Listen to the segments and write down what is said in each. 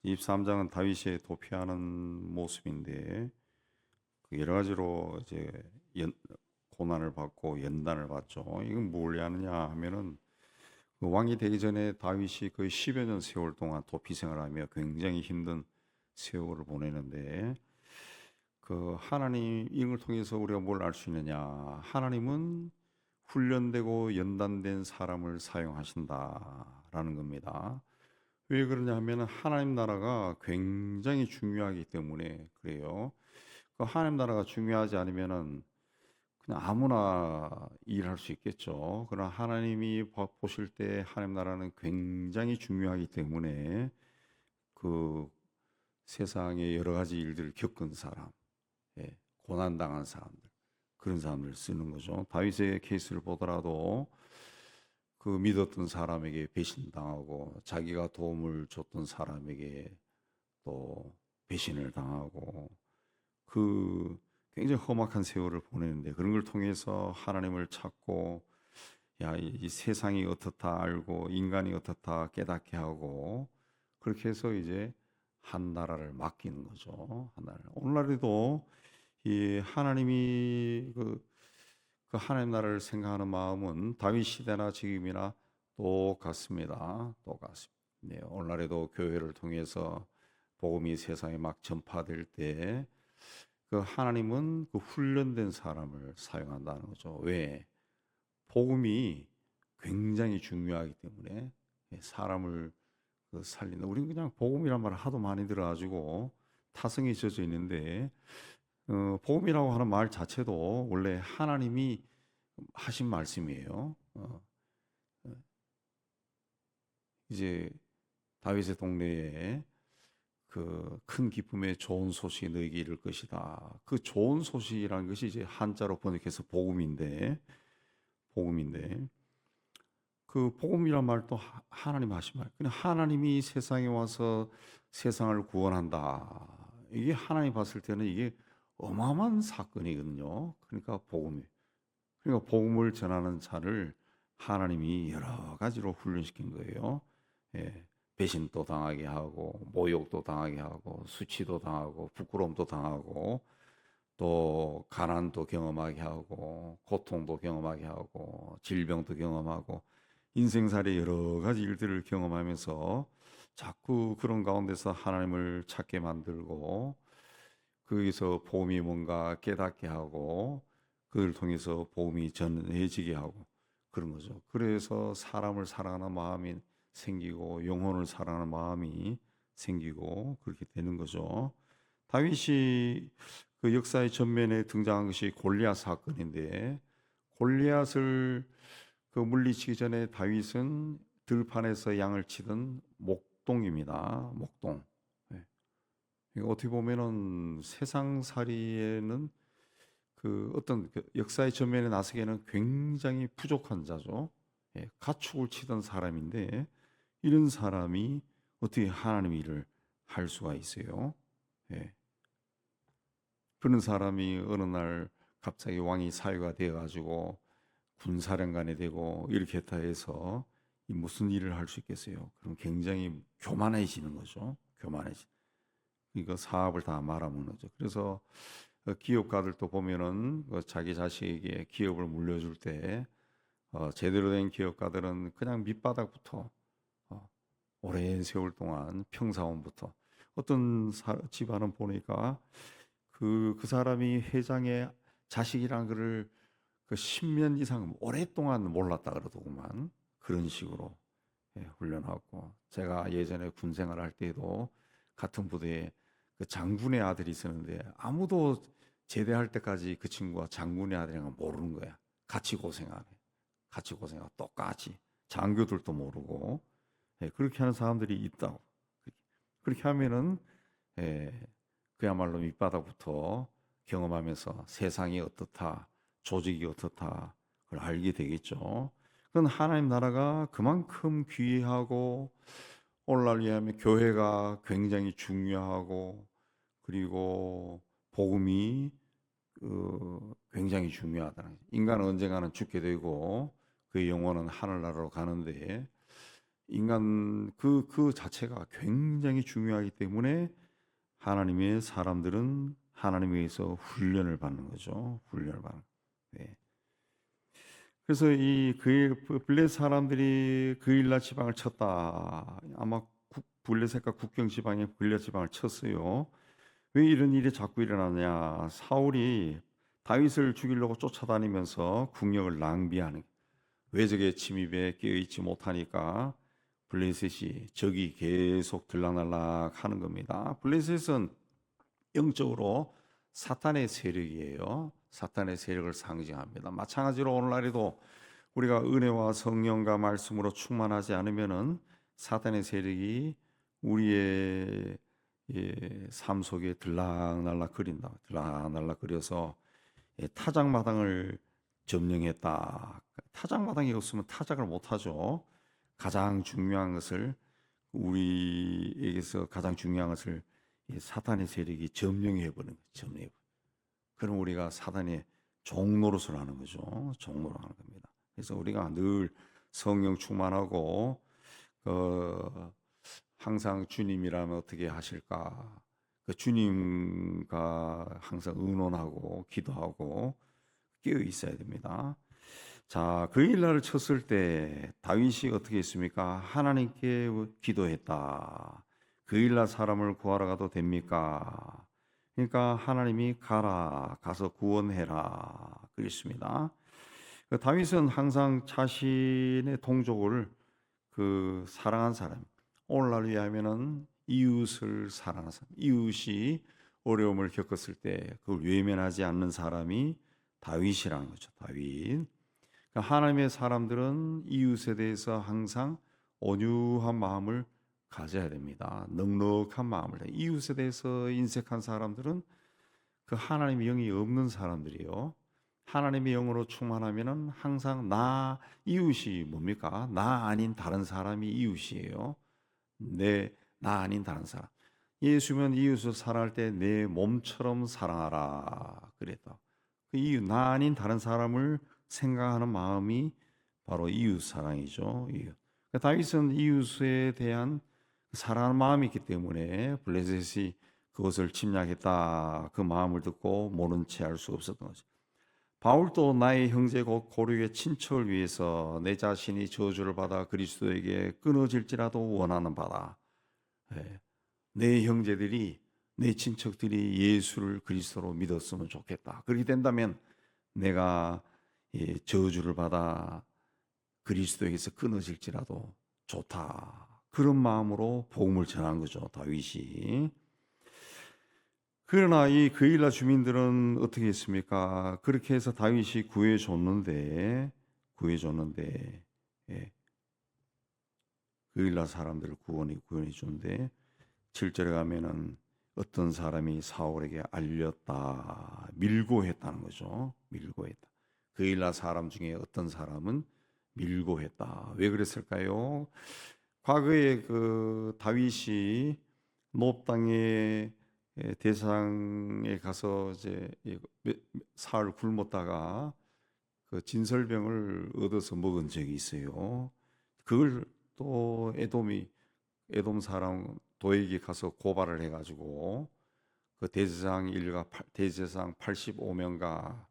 23장은 다윗이 도피하는 모습인데 그 여러 가지로 이제 고난을 받고 연단을 받죠. 이건 뭘 하느냐 하면은 그 왕이 되기 전에 다윗이 거의 10여 년 세월 동안 도피 생활하며 굉장히 힘든 세월을 보내는데 그 하나님 이걸 통해서 우리가 뭘 알 수 있느냐? 하나님은 훈련되고 연단된 사람을 사용하신다라는 겁니다. 왜 그러냐 하면 하나님 나라가 굉장히 중요하기 때문에 그래요. 그 하나님 나라가 중요하지 않으면은 그냥 아무나 일할 수 있겠죠. 그러나 하나님이 보실 때 하나님 나라는 굉장히 중요하기 때문에 그 세상의 여러 가지 일들을 겪은 사람, 예, 고난 당한 사람들, 그런 사람들 쓰는 거죠. 다윗의 케이스를 보더라도 그 믿었던 사람에게 배신당하고 자기가 도움을 줬던 사람에게 또 배신을 당하고 그 굉장히 험악한 세월을 보내는데 그런 걸 통해서 하나님을 찾고 야, 이 세상이 어떻다 알고 인간이 어떻다 깨닫게 하고 그렇게 해서 이제 한 나라를 맡기는 거죠. 한 나라. 오늘날에도 이 하나님이 그 하나님 나라를 생각하는 마음은 다윗 시대나 지금이나 똑같습니다. 똑같습니다. 네, 오늘날에도 교회를 통해서 복음이 세상에 막 전파될 때 그 하나님은 그 훈련된 사람을 사용한다는 거죠. 왜? 복음이 굉장히 중요하기 때문에 사람을 그 살린다. 우리는 그냥 복음이란 말을 하도 많이 들어가지고 타성이 젖어 있는데 복음이라고 하는 말 자체도 원래 하나님이 하신 말씀이에요. 이제 다윗의 동네에 그 큰 기쁨의 좋은 소식이 너에게 이를 것이다. 그 좋은 소식이라는 것이 이제 한자로 번역해서 복음인데 그 복음이란 말도 하나님 하신 말. 그냥 하나님이 세상에 와서 세상을 구원한다. 이게 하나님 봤을 때는 이게 어마어마한 사건이거든요. 그러니까 복음이. 그러니까 복음을 전하는 자를 하나님이 여러 가지로 훈련시킨 거예요. 예, 배신도 당하게 하고 모욕도 당하게 하고 수치도 당하고 부끄러움도 당하고 또 가난도 경험하게 하고 고통도 경험하게 하고 질병도 경험하고 인생살이 여러 가지 일들을 경험하면서 자꾸 그런 가운데서 하나님을 찾게 만들고 거기서 복음이 뭔가 깨닫게 하고 그를 통해서 복음이 전해지게 하고 그런 거죠. 그래서 사람을 사랑하는 마음이 생기고 영혼을 사랑하는 마음이 생기고 그렇게 되는 거죠. 다윗이 그 역사의 전면에 등장한 것이 골리앗 사건인데 골리앗을 그 물리치기 전에 다윗은 들판에서 양을 치던 목동입니다. 목동. 예. 이거 어떻게 보면은 세상살이에는 그 어떤 그 역사의 전면에 나서기에는 굉장히 부족한 자죠. 예, 가축을 치던 사람인데 이런 사람이 어떻게 하나님 일을 할 수가 있어요? 예. 그런 사람이 어느 날 갑자기 왕이 사위가 되어가지고 군사령관이 되고 이렇게 했다 해서 이 무슨 일을 할 수 있겠어요? 그럼 굉장히 교만해지는 거죠. 교만해지. 이거 사업을 다 말아먹는 거죠. 그래서 기업가들도 보면은 자기 자식에게 기업을 물려줄 때 제대로 된 기업가들은 그냥 밑바닥부터 오랜 세월 동안 평사원부터 어떤 집안은 보니까 그 사람이 회장의 자식이란 거를 그 10년 이상 오랫동안 몰랐다 그러더구만. 그런 식으로 훈련하고 제가 예전에 군 생활할 때도 같은 부대에 그 장군의 아들이 있었는데 아무도 제대할 때까지 그 친구가 장군의 아들인 걸 모르는 거야. 같이 고생하네. 같이 고생하고 똑같이 장교들도 모르고 그렇게 하는 사람들이 있다고. 그렇게 하면은 예, 그야말로 밑바닥부터 경험하면서 세상이 어떻다, 조직이 어떻다, 그걸 알게 되겠죠. 그건 하나님 나라가 그만큼 귀하고 오늘날 위하면 교회가 굉장히 중요하고 그리고 복음이 굉장히 중요하다. 인간은 언젠가는 죽게 되고 그 영혼은 하늘나라로 가는데 인간 그 자체가 굉장히 중요하기 때문에 하나님의 사람들은 하나님에 의해서 훈련을 받는 거죠. 훈련을 받는. 네. 그래서 이 블레셋 사람들이 그일라 지방을 쳤다. 아마 블레셋과 국경 지방에 그일라 지방을 쳤어요. 왜 이런 일이 자꾸 일어나냐? 사울이 다윗을 죽이려고 쫓아다니면서 국력을 낭비하는, 외적의 침입에 깨어있지 못하니까 블레셋이 적이 계속 들락날락 하는 겁니다. 블레셋은 영적으로 사탄의 세력이에요. 사탄의 세력을 상징합니다. 마찬가지로 오늘날에도 우리가 은혜와 성령과 말씀으로 충만하지 않으면은 사탄의 세력이 우리의 삶 속에 들락날락 거린다. 들락날락 거려서 타작마당을 점령했다. 타작마당이 없으면 타작을 못하죠. 가장 중요한 것을, 우리에게서 가장 중요한 것을 사탄의 세력이 점령해버리는 거예요. 점령해. 그럼 우리가 사단의 종노릇을 하는 거죠. 종노릇 하는 겁니다. 그래서 우리가 늘 성령 충만하고 항상 주님이라면 어떻게 하실까? 그 주님과 항상 의논하고 기도하고 깨어 있어야 됩니다. 자, 그 일날을 쳤을 때 다윗이 어떻게 했습니까? 하나님께 기도했다. 그 일날 사람을 구하러 가도 됩니까? 그러니까 하나님이 가서 구원해라 그랬습니다. 다윗은 항상 자신의 동족을 사랑한 사람, 오늘날 위하면은 이웃을 사랑하는 사람, 이웃이 어려움을 겪었을 때 그걸 외면하지 않는 사람이 다윗이라는 거죠. 다윗. 그러니까 하나님의 사람들은 이웃에 대해서 항상 온유한 마음을 가져야 됩니다. 넉넉한 마음을. 이웃에 대해서 인색한 사람들은 그 하나님의 영이 없는 사람들이요. 하나님의 영으로 충만하면은 항상 이웃이 뭡니까? 나 아닌 다른 사람이 이웃이에요. 나 아닌 다른 사람. 예수면 이웃을 사랑할 때 내 몸처럼 사랑하라 그랬다. 그 이웃, 나 아닌 다른 사람을 생각하는 마음이 바로 이웃 사랑이죠. 이웃. 다윗은 이웃에 대한 사랑하는 마음이 있기 때문에 블레셋이 그것을 침략했다. 그 마음을 듣고 모른 채 할 수 없었던 거죠. 바울도 나의 형제 곧 고륙의 친척을 위해서 내 자신이 저주를 받아 그리스도에게 끊어질지라도 원하는 바다. 내 형제들이, 내 친척들이 예수를 그리스도로 믿었으면 좋겠다. 그렇게 된다면 내가 저주를 받아 그리스도에게서 끊어질지라도 좋다. 그런 마음으로 복음을 전한 거죠, 다윗이. 그러나 이 그일라 주민들은 어떻게 했습니까? 그렇게 해서 다윗이 구해줬는데 그일라 사람들을 구원해 줬는데 7절에 가면은 어떤 사람이 사울에게 알렸다. 밀고 했다는 거죠. 밀고 했다. 그일라 사람 중에 어떤 사람은 밀고 했다. 왜 그랬을까요? 과거에 그 다윗이 노브 땅의 대상에 가서 이제 사흘 굶었다가 그 진설병을 얻어서 먹은 적이 있어요. 그걸 또 에돔 사람 도에게 가서 고발을 해가지고 그 대제사장 85명과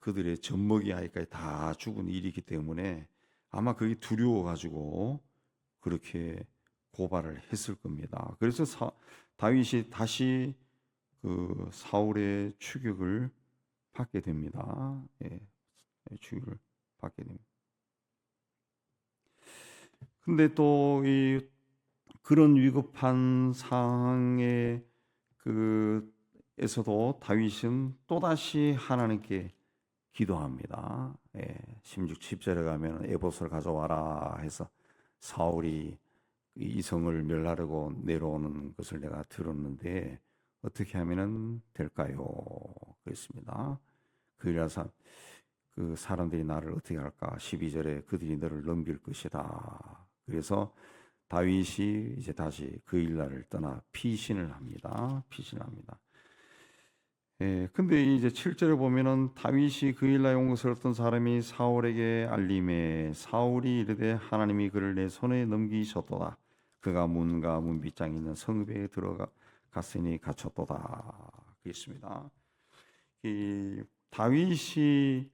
그들의 젖먹이 아이까지 다 죽은 일이기 때문에 아마 그게 두려워가지고 그렇게 고발을 했을 겁니다. 그래서 다윗이 다시 그 사울의 추격을 받게 됩니다. 추격을 받게 됩니다. 근데 또 그런 위급한 상황에 에서도 다윗은 또다시 하나님께 기도합니다. 16, 10절에 가면 에봇을 가져와라 해서 사울이 이성을 멸하려고 내려오는 것을 내가 들었는데 어떻게 하면 될까요? 그랬습니다. 그래서 그 사람들이 나를 어떻게 할까? 12절에 그들이 너를 넘길 것이다. 그래서 다윗이 이제 다시 그 일날을 떠나 피신을 합니다. 피신합니다. 예, 근데 이제 7절에 보면은 다윗이 그 일나에 온 것을 어떤 사람이 사울에게 알림해 사울이 이르되 하나님이 그를 내 손에 넘기셨도다. 그가 문과 문빗장이 있는 성읍에 들어가 갔으니 갇혔도다. 그렇습니다. 이 다윗이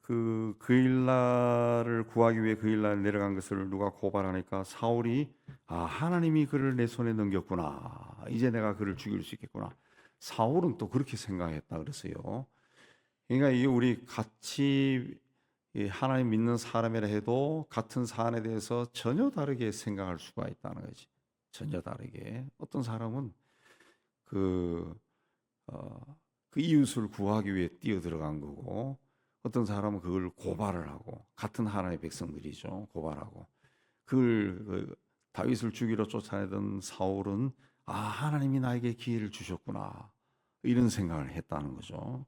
그 일날을 구하기 위해 그 일날 내려간 것을 누가 고발하니까 사울이 하나님이 그를 내 손에 넘겼구나. 이제 내가 그를 죽일 수 있겠구나. 사울은 또 그렇게 생각했다 그랬어요. 그러니까 이게 우리 같이 하나님 믿는 사람이라 해도 같은 사안에 대해서 전혀 다르게 생각할 수가 있다는 거지. 전혀 다르게. 어떤 사람은 그, 그 이웃을 구하기 위해 뛰어 들어간 거고, 어떤 사람은 그걸 고발을 하고, 같은 하나님의 백성들이죠. 고발하고. 다윗을 죽이러 쫓아내던 사울은 하나님이 나에게 기회를 주셨구나. 이런 생각을 했다는 거죠.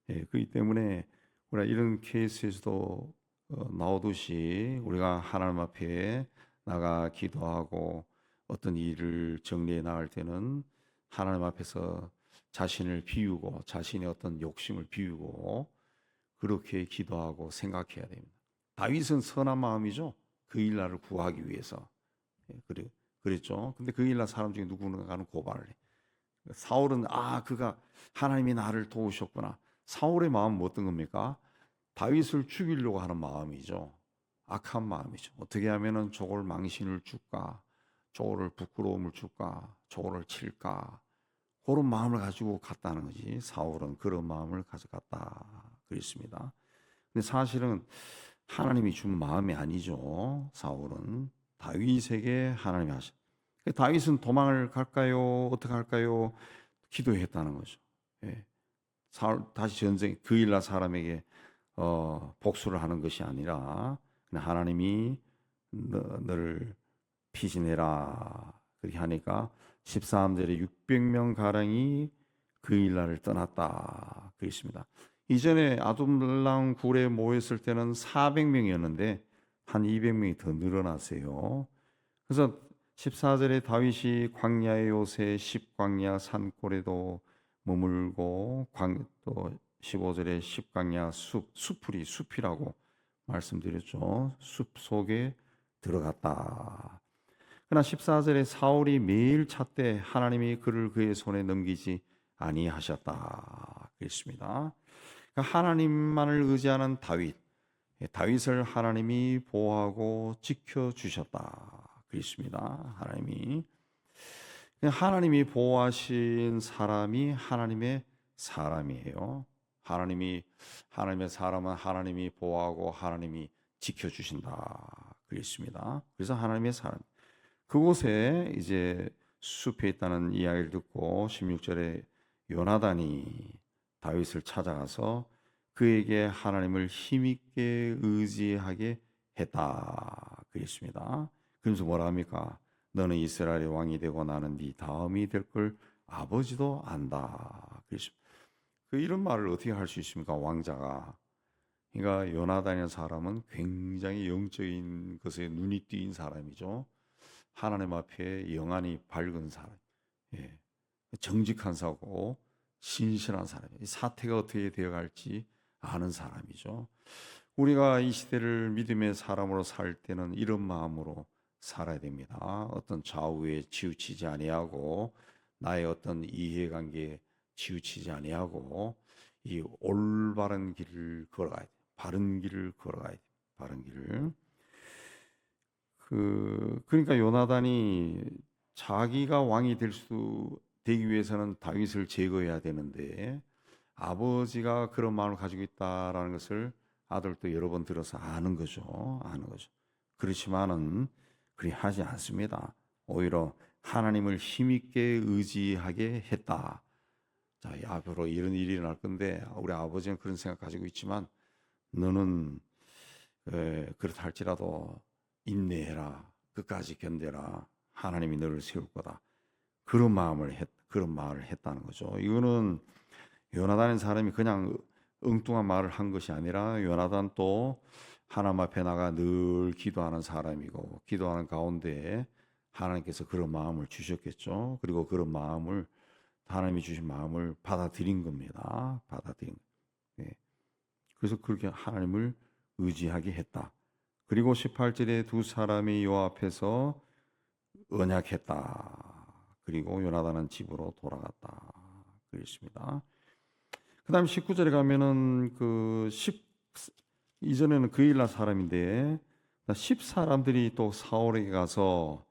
예, 그렇기 때문에 우리가 이런 케이스에서도 나오듯이 우리가 하나님 앞에 나가 기도하고 어떤 일을 정리해 나갈 때는 하나님 앞에서 자신을 비우고 자신의 어떤 욕심을 비우고 그렇게 기도하고 생각해야 됩니다. 다윗은 선한 마음이죠. 그 일날을 구하기 위해서. 예, 그랬죠. 근데 그 일날 사람 중에 누군가는 고발을 해. 사울은 그가 하나님이 나를 도우셨구나. 사울의 마음은 어떤 겁니까? 다윗을 죽이려고 하는 마음이죠. 악한 마음이죠. 어떻게 하면은 저걸 망신을 줄까? 저거를 부끄러움을 줄까? 저거를 칠까? 그런 마음을 가지고 갔다는 거지. 사울은 그런 마음을 가져갔다. 그랬습니다. 근데 사실은 하나님이 준 마음이 아니죠. 사울은 다윗에게 하나님이 하신. 다윗은 도망을 갈까요? 어떻게 할까요? 기도했다는 거죠. 예. 사울 다시 전쟁 그 일날 사람에게 복수를 하는 것이 아니라 그냥 하나님이 너를 피신해라 그렇게 하니까 13절에 600명 가량이 그 일날을 떠났다 그랬습니다. 이전에 아둘람 굴에 모였을 때는 400명이었는데 한 200명이 더 늘어났어요. 그래서 14절에 다윗이 광야의 요새 십광야 산골에도 머물고 또 15절에 십광야 숲이라고 말씀드렸죠. 숲 속에 들어갔다. 그러나 14절에 사울이 매일 찾되 하나님이 그를 그의 손에 넘기지 아니하셨다. 그랬습니다. 그러니까 하나님만을 의지하는 다윗을 하나님이 보호하고 지켜주셨다. 그렇습니다. 하나님이 보호하신 사람이 하나님의 사람이에요. 하나님의 사람은 하나님이 보호하고 하나님이 지켜주신다. 그렇습니다. 그래서 하나님의 사람. 그곳에 이제 숲에 있다는 이야기를 듣고 16절에 요나단이 다윗을 찾아가서 그에게 하나님을 힘있게 의지하게 했다. 그랬습니다. 그래서 뭐라 합니까? 너는 이스라엘의 왕이 되고 나는 네 다음이 될 걸 아버지도 안다. 그랬습니다. 이런 말을 어떻게 할 수 있습니까? 왕자가. 그러니까 요나단이라는 사람은 굉장히 영적인 것에 눈이 띄인 사람이죠. 하나님 앞에 영안이 밝은 사람, 예. 정직한 사고, 신실한 사람. 이 사태가 어떻게 되어갈지 아는 사람이죠. 우리가 이 시대를 믿음의 사람으로 살 때는 이런 마음으로 살아야 됩니다. 어떤 좌우에 치우치지 아니하고 나의 어떤 이해관계에 치우치지 아니하고 이 올바른 길을 걸어가야 돼. 바른 길을 걸어가야 돼. 바른 길을. 그러니까 요나단이 자기가 왕이 되기 위해서는 다윗을 제거해야 되는데 아버지가 그런 마음을 가지고 있다라는 것을 아들도 여러 번 들어서 아는 거죠. 그렇지만은 그리 하지 않습니다. 오히려 하나님을 힘있게 의지하게 했다. 자, 앞으로 이런 일이 일어날 건데 우리 아버지는 그런 생각 가지고 있지만 너는 그렇다 할지라도 인내해라. 끝까지 견뎌라. 하나님이 너를 세울 거다. 그런 말을 했다는 거죠. 이거는 요나단인 사람이 그냥 엉뚱한 말을 한 것이 아니라 요나단 또 하나님 앞에 나가 늘 기도하는 사람이고 기도하는 가운데 하나님께서 그런 마음을 주셨겠죠. 그리고 그런 마음을 하나님이 주신 마음을 받아들인 겁니다. 받아들인. 예. 그래서 그렇게 하나님을 의지하게 했다. 그리고 18절에 두 사람이 여호와 앞에서 언약했다. 그리고 요나단은 집으로 돌아갔다. 그랬습니다. 그다음 19절에 가면은 이전에는 그일라 사람인데 10사람들이 또 사울에게 가서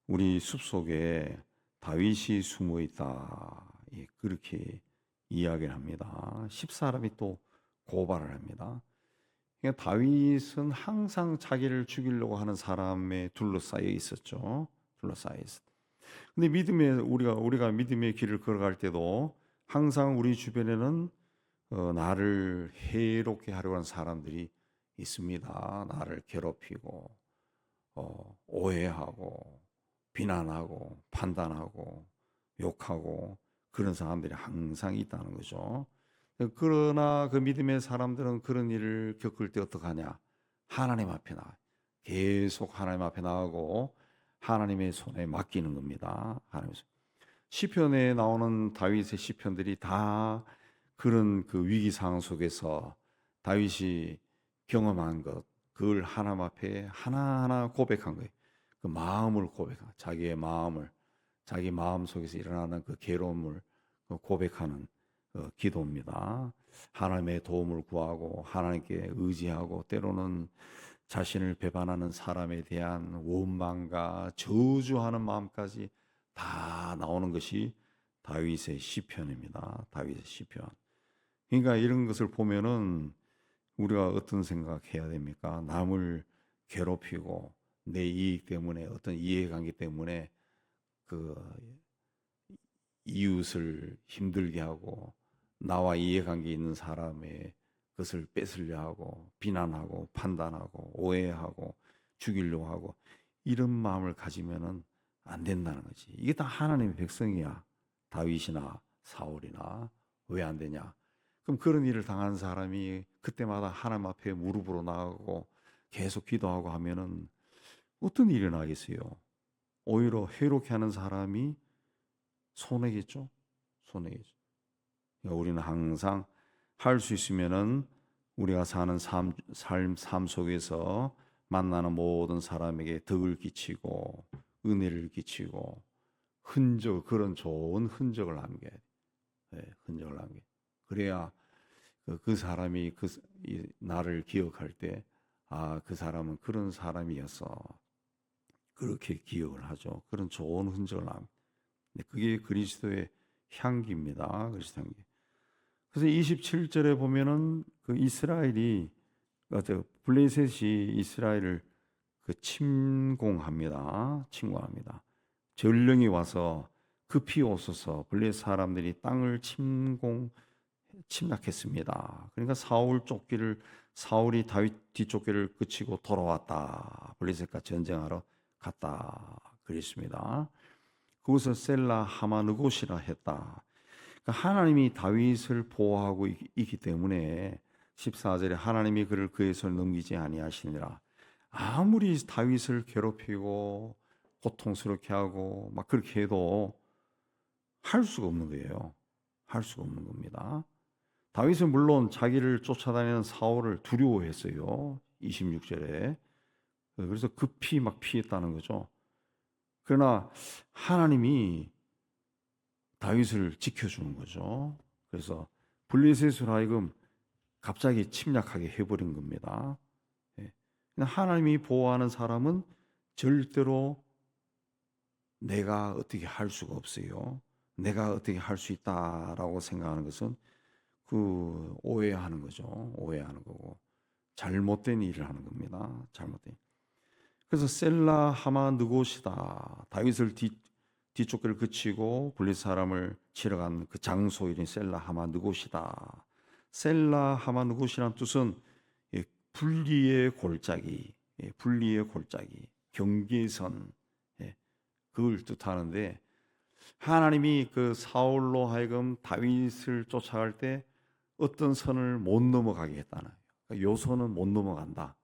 우리 숲속에 다윗이 숨어 있다. 예, 그렇게 이야기를 합니다. 10사람이 또 고발을 합니다. 그러니까 다윗은 항상 자기를 죽이려고 하는 사람에 둘러싸여 있었죠. 둘러싸여 있었. 근데 우리가 믿음의 길을 걸어갈 때도 항상 우리 주변에는 나를 해롭게 하려고 하는 사람들이 있습니다. 나를 괴롭히고 오해하고 비난하고 판단하고 욕하고 그런 사람들이 항상 있다는 거죠. 그러나 그 믿음의 사람들은 그런 일을 겪을 때 어떡하냐? 하나님 앞에 계속 하나님 앞에 나가고 하나님의 손에 맡기는 겁니다. 하나님 손. 시편에 나오는 다윗의 시편들이 다 그런 그 위기 상황 속에서 다윗이 경험한 것, 그걸 하나님 앞에 하나하나 고백한 거예요. 그 마음을 고백한, 자기 마음 속에서 일어나는 그 괴로움을 고백하는 기도입니다. 하나님의 도움을 구하고 하나님께 의지하고 때로는 자신을 배반하는 사람에 대한 원망과 저주하는 마음까지 다 나오는 것이 다윗의 시편입니다. 다윗의 시편. 그러니까 이런 것을 보면은 우리가 어떤 생각해야 됩니까? 남을 괴롭히고 내 이익 때문에 어떤 이해관계 때문에 그 이웃을 힘들게 하고 나와 이해관계 있는 사람의 것을 뺏으려 하고 비난하고 판단하고 오해하고 죽이려고 하고 이런 마음을 가지면은 안 된다는 거지. 이게 다 하나님의 백성이야. 다윗이나 사울이나 왜 안 되냐? 그럼 그런 일을 당한 사람이 그때마다 하나님 앞에 무릎으로 나가고 계속 기도하고 하면은 어떤 일이 나겠어요? 오히려 해롭게 하는 사람이 손해겠죠? 손해겠죠. 그러니까 우리는 항상 할 수 있으면은 우리가 사는 삶 속에서 만나는 모든 사람에게 덕을 끼치고 은혜를 끼치고 그런 좋은 흔적을 남겨야 돼. 네, 흔적을 남겨. 그래야 그 사람이 나를 기억할 때, 그 사람은 그런 사람이었어. 그렇게 기억을 하죠. 그런 좋은 흔적을 남. 그게 그리스도의 향기입니다. 그리스도 향기. 그래서 27절에 보면은 그 이스라엘이 블레셋이 이스라엘을 침공합니다. 전령이 와서 급히 오소서 블레셋 사람들이 땅을 침략했습니다. 그러니까 사울이 다윗 뒤쫓기를 그치고 돌아왔다. 블레셋과 전쟁하러 갔다. 그랬습니다. 그것을 셀라 하마느곳이라 했다. 그러니까 하나님이 다윗을 보호하고 있기 때문에 14절에 하나님이 그를 그의 손에 넘기지 아니하시니라. 아무리 다윗을 괴롭히고 고통스럽게 하고 막 그렇게 해도 할 수가 없는 거예요. 할 수가 없는 겁니다. 다윗은 물론 자기를 쫓아다니는 사울을 두려워했어요. 26절에. 그래서 급히 막 피했다는 거죠. 그러나 하나님이 다윗을 지켜주는 거죠. 그래서 블레셋으로 하여금 갑자기 침략하게 해버린 겁니다. 하나님이 보호하는 사람은 절대로 내가 어떻게 할 수가 없어요. 내가 어떻게 할 수 있다라고 생각하는 것은 오해하는 거죠. 오해하는 거고 잘못된 일을 하는 겁니다. 잘못된. 그래서 셀라 하마 느곳이다. 다윗을 뒤쫓기를 그치고 블레셋 사람을 치러 간 그 장소 이름이 셀라 하마 느곳이다. 셀라 하마 느곳이란 뜻은 분리의 골짜기, 경계선, 그걸 뜻하는데 하나님이 그 사울로 하여금 다윗을 쫓아갈 때 어떤 선을 못 넘어가게 했다는 거예요. 그러니까 요 선은 못 넘어간다.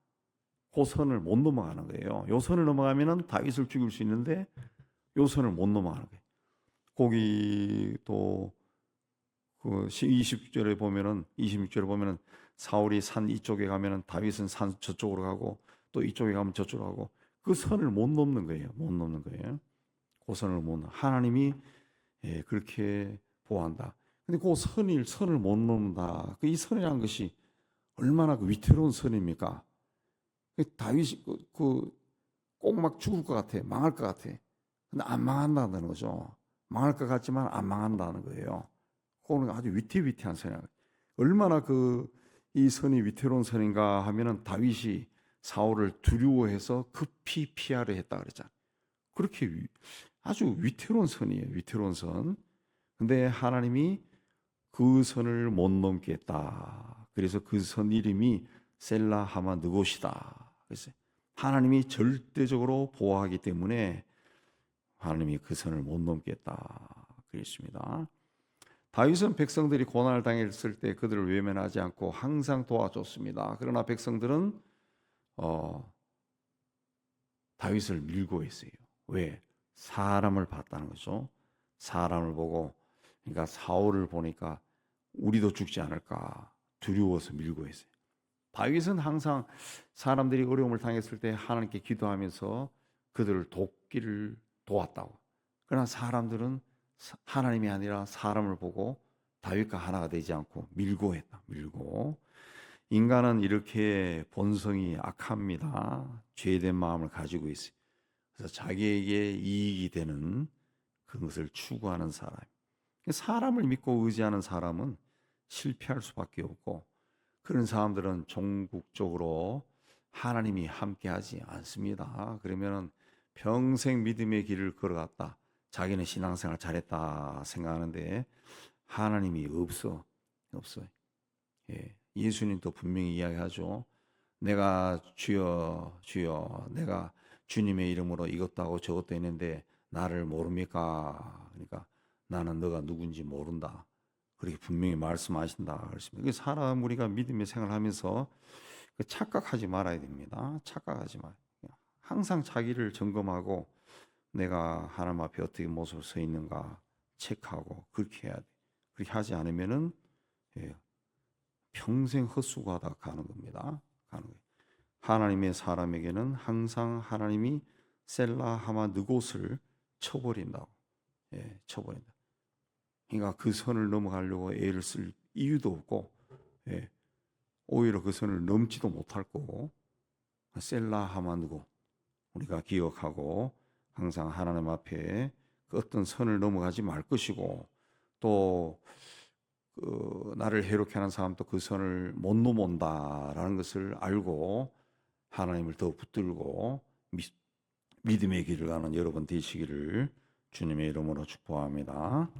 그 선을 못 넘어가는 거예요. 요 선을 넘어가면은 다윗을 죽일 수 있는데 요 선을 못 넘어가는 거예요. 거기 또 그 20절에 보면은 26절에 보면은 사울이 산 이쪽에 가면은 다윗은 산 저쪽으로 가고 또 이쪽에 가면 저쪽으로 가고 그 선을 못 넘는 거예요. 못 넘는 거예요. 그 선을 못 넘. 하나님이 그렇게 보호한다. 근데 그 선을 못 넘는다. 그 이 선이라는 것이 얼마나 그 위태로운 선입니까? 다윗이 꼭 막 죽을 것 같아, 망할 것 같아. 근데 안 망한다는 거죠. 망할 것 같지만 안 망한다는 거예요. 그거는 아주 위태위태한 선이야. 얼마나 이 선이 위태로운 선인가 하면은 다윗이 사울을 두려워해서 급히 피하려 했다 그랬잖아요. 그렇게 아주 위태로운 선이에요. 위태로운 선. 근데 하나님이 그 선을 못 넘겠다. 그래서 그 선 이름이 셀라 하마 느곳이다. 그래서 하나님이 절대적으로 보호하기 때문에 하나님이 그 선을 못 넘겠다. 그랬습니다. 다윗은 백성들이 고난을 당했을 때 그들을 외면하지 않고 항상 도와줬습니다. 그러나 백성들은 다윗을 밀고 있어요. 왜? 사람을 봤다는 거죠. 사람을 보고, 그러니까 사울을 보니까 우리도 죽지 않을까 두려워서 밀고 있어요. 다윗은 항상 사람들이 어려움을 당했을 때 하나님께 기도하면서 그들을 돕기를 도왔다고. 그러나 사람들은 하나님이 아니라 사람을 보고 다윗과 하나가 되지 않고 밀고 했다. 밀고. 인간은 이렇게 본성이 악합니다. 죄된 마음을 가지고 있어요. 그래서 자기에게 이익이 되는 그것을 추구하는 사람. 사람을 믿고 의지하는 사람은 실패할 수밖에 없고, 그런 사람들은 종국적으로 하나님이 함께하지 않습니다. 그러면은 평생 믿음의 길을 걸어갔다. 자기는 신앙생활 잘했다 생각하는데 하나님이 없어요. 예수님도 분명히 이야기하죠. 내가 주여 주여 내가 주님의 이름으로 이것도 하고 저것도 했는데 나를 모릅니까? 그러니까 나는 너가 누군지 모른다. 그렇게 분명히 말씀하신다 그랬습니다. 사람 우리가 믿음의 생활하면서 착각하지 말아야 됩니다. 착각하지 말. 항상 자기를 점검하고 내가 하나님 앞에 어떻게 모습을 서 있는가 체크하고 그렇게 해야 돼. 그렇게 하지 않으면은 평생 헛수고하다 가는 겁니다. 가는 거예요. 하나님의 사람에게는 항상 하나님이 셀라 하마 느곳을 쳐버린다고. 쳐버린다. 그러니까 그 선을 넘어가려고 애를 쓸 이유도 없고, 오히려 그 선을 넘지도 못할 거고, 셀라 하마 느곳 우리가 기억하고 항상 하나님 앞에 그 어떤 선을 넘어가지 말 것이고, 또 나를 해롭게 하는 사람도 그 선을 못 넘어온다라는 것을 알고 하나님을 더 붙들고 믿음의 길을 가는 여러분 되시기를 주님의 이름으로 축복합니다.